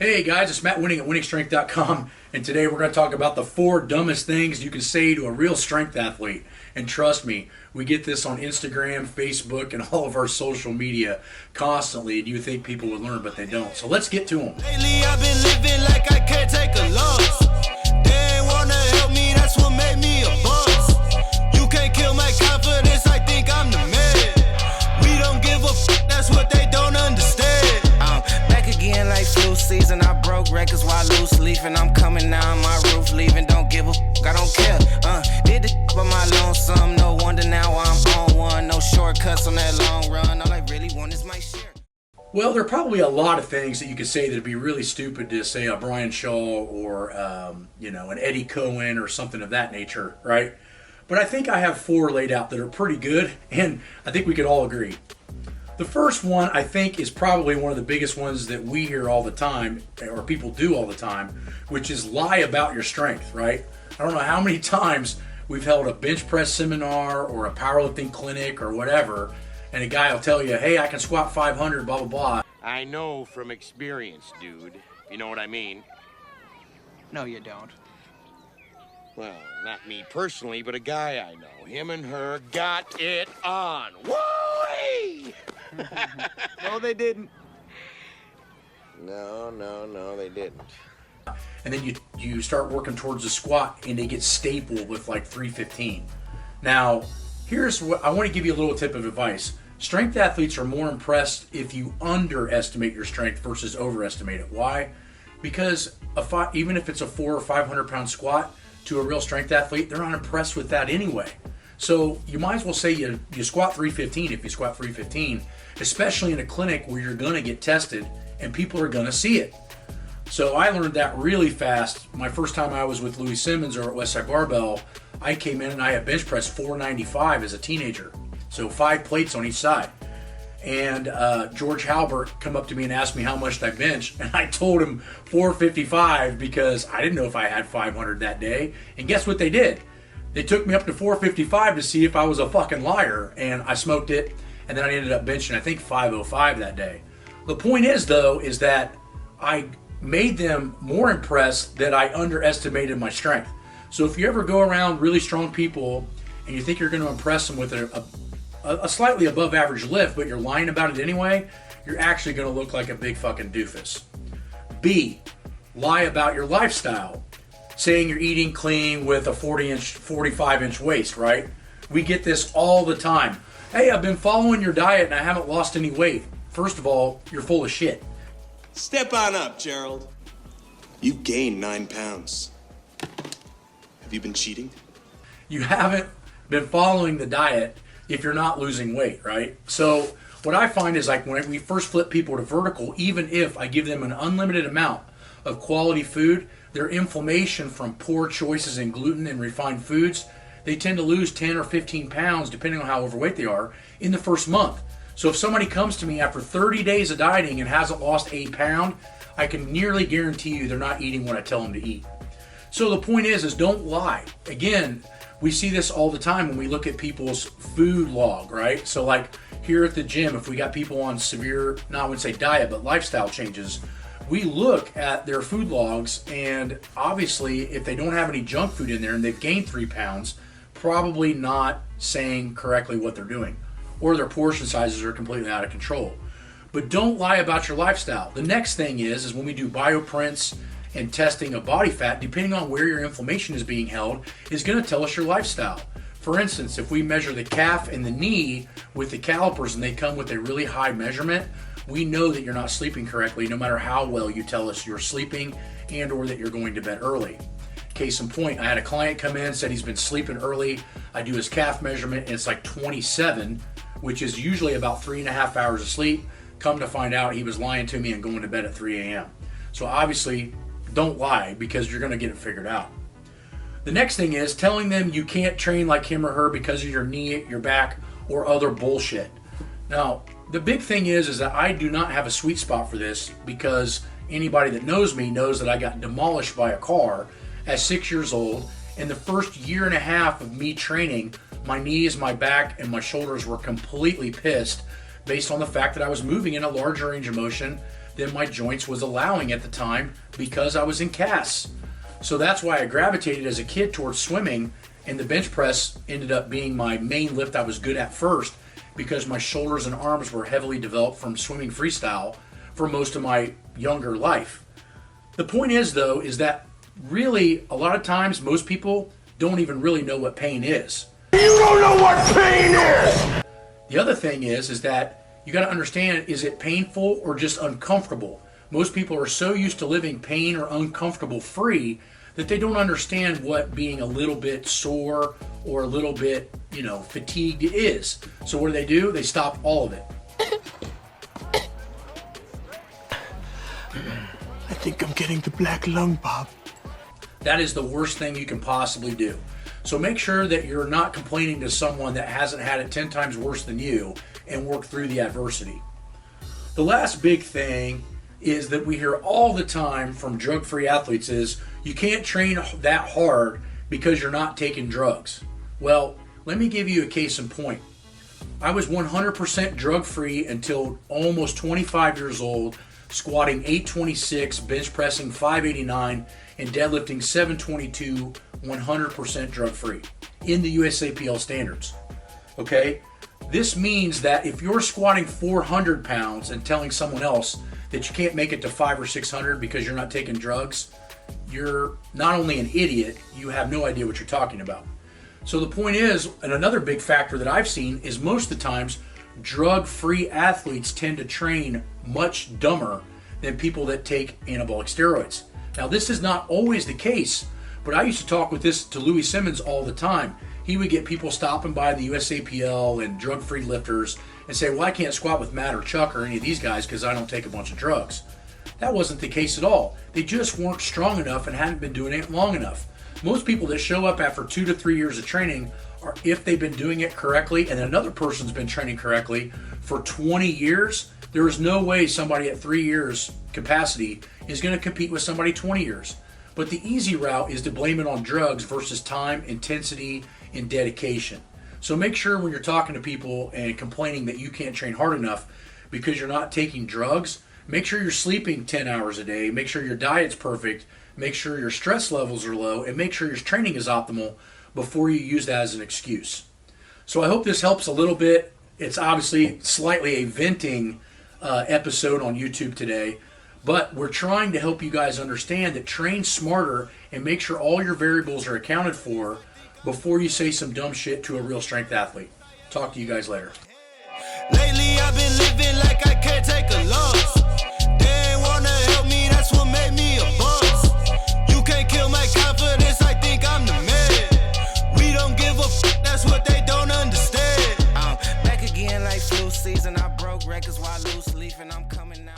Hey guys, it's Matt Wenning at winningstrength.com, and today we're going to talk about the 4 dumbest things you can say to a real strength athlete. And trust me, we get this on Instagram, Facebook, and all of our social media constantly, and you think people would learn, but they don't. So let's get to them. Lately I've been living like I can't take a loss. They ain't wanna help me, that's what made me a boss. You can't kill my confidence, I think I'm the man. We don't give a f, that's what they don't understand. I'm back again like flu season, I broke records while loose leafing. I'm coming down my roof, leaving, don't give a f, I don't care. Did the by my lonesome, no wonder now I'm on one. No shortcuts on that long run, all I really want is my share. Well, there are probably a lot of things that you could say that would be really stupid to say a Brian Shaw or, an Eddie Cohen or something of that nature, right? But I think I have 4 laid out that are pretty good, and I think we could all agree. The first one, I think, is probably one of the biggest ones that we hear all the time, or people do all the time, which is lie about your strength, right? I don't know how many times we've held a bench press seminar or a powerlifting clinic or whatever, and a guy will tell you, hey, I can squat 500, blah, blah, blah. I know from experience, dude. You know what I mean? No, you don't. Well, not me personally, but a guy I know. Him and her got it on. Woo-wee! No, they didn't. No, they didn't. And then you start working towards the squat, and they get stapled with like 315. Now, here's what I want to give you a little tip of advice. Strength athletes are more impressed if you underestimate your strength versus overestimate it. Why? Because even if it's a 400 or 500 pound squat to a real strength athlete, they're not impressed with that anyway. So you might as well say you squat 315 if you squat 315, especially in a clinic where you're going to get tested and people are going to see it. So I learned that really fast. My first time I was with Louis Simmons or at Westside Barbell, I came in and I had bench press 495 as a teenager. So 5 plates on each side. And George Halbert come up to me and asked me how much I benched. And I told him 455 because I didn't know if I had 500 that day. And guess what they did? They took me up to 455 to see if I was a fucking liar. And I smoked it. And then I ended up benching, I think, 505 that day. The point is, though, is that I made them more impressed that I underestimated my strength. So if you ever go around really strong people and you think you're going to impress them with a slightly above average lift, but you're lying about it anyway, you're actually going to look like a big fucking doofus. B, lie about your lifestyle. Saying you're eating clean with a 45-inch waist, right? We get this all the time. Hey, I've been following your diet and I haven't lost any weight. First of all, you're full of shit. Step on up, Gerald. You gained 9 pounds. Have you been cheating? You haven't been following the diet if you're not losing weight, right? So what I find is, like, when we first flip people to vertical, even if I give them an unlimited amount of quality food, their inflammation from poor choices in gluten and refined foods, they tend to lose 10 or 15 pounds, depending on how overweight they are, in the first month. So if somebody comes to me after 30 days of dieting and hasn't lost a pound, I can nearly guarantee you they're not eating what I tell them to eat. So the point is don't lie. Again, we see this all the time when we look at people's food log, right? So like here at the gym, if we got people on severe, not I wouldn't say diet, but lifestyle changes, we look at their food logs, and obviously if they don't have any junk food in there and they've gained 3 pounds, probably not saying correctly what they're doing, or their portion sizes are completely out of control. But don't lie about your lifestyle. The next thing is when we do bioprints and testing of body fat, depending on where your inflammation is being held, is going to tell us your lifestyle. For instance, if we measure the calf and the knee with the calipers and they come with a really high measurement, we know that you're not sleeping correctly, no matter how well you tell us you're sleeping and or that you're going to bed early. Case in point, I had a client come in, said he's been sleeping early. I do his calf measurement and it's like 27, which is usually about 3.5 hours of sleep. Come to find out, he was lying to me and going to bed at 3 a.m. So obviously, don't lie because you're going to get it figured out. The next thing is telling them you can't train like him or her because of your knee, your back, or other bullshit. Now, the big thing is that I do not have a sweet spot for this, because anybody that knows me knows that I got demolished by a car at 6 years old. In the first 1.5 years of me training, my knees, my back, and my shoulders were completely pissed based on the fact that I was moving in a larger range of motion than my joints was allowing at the time because I was in casts. So that's why I gravitated as a kid towards swimming, and the bench press ended up being my main lift I was good at first because my shoulders and arms were heavily developed from swimming freestyle for most of my younger life. The point is, though, is that really a lot of times most people don't even really know what pain is. You don't know what pain is! The other thing is that you got to understand, is it painful or just uncomfortable? Most people are so used to living pain or uncomfortable free that they don't understand what being a little bit sore or a little bit, fatigued is. So what do? They stop all of it. I think I'm getting the black lung, Bob. That is the worst thing you can possibly do. So make sure that you're not complaining to someone that hasn't had it 10 times worse than you and work through the adversity. The last big thing is that we hear all the time from drug-free athletes is you can't train that hard because you're not taking drugs. Well, let me give you a case in point. I was 100% drug-free until almost 25 years old, squatting 826, bench pressing 589, and deadlifting 722, 100% drug-free in the USAPL standards. Okay? This means that if you're squatting 400 pounds and telling someone else that you can't make it to 500 or 600 because you're not taking drugs, you're not only an idiot, you have no idea what you're talking about. So the point is, and another big factor that I've seen is most of the times drug-free athletes tend to train much dumber than people that take anabolic steroids. Now, this is not always the case, but I used to talk with this to Louis Simmons all the time. He would get people stopping by the USAPL and drug-free lifters and say, well, I can't squat with Matt or Chuck or any of these guys because I don't take a bunch of drugs. That wasn't the case at all. They just weren't strong enough and hadn't been doing it long enough. Most people that show up after 2 to 3 years of training are, if they've been doing it correctly and another person's been training correctly for 20 years, there is no way somebody at 3 years capacity is going to compete with somebody 20 years. But the easy route is to blame it on drugs versus time, intensity, and dedication. So make sure when you're talking to people and complaining that you can't train hard enough because you're not taking drugs, make sure you're sleeping 10 hours a day, make sure your diet's perfect, make sure your stress levels are low, and make sure your training is optimal before you use that as an excuse. So I hope this helps a little bit. It's obviously slightly a venting episode on YouTube today, but we're trying to help you guys understand that train smarter and make sure all your variables are accounted for before you say some dumb shit to a real strength athlete. Talk to you guys later. Lately I've been living like I can't take a loss. They ain't wanna help me, that's what made me a boss. You can't kill my confidence, I think I'm the man. We don't give a f, that's what they don't understand. I'm back again like flu season, I broke records while loose leaf and I'm coming now.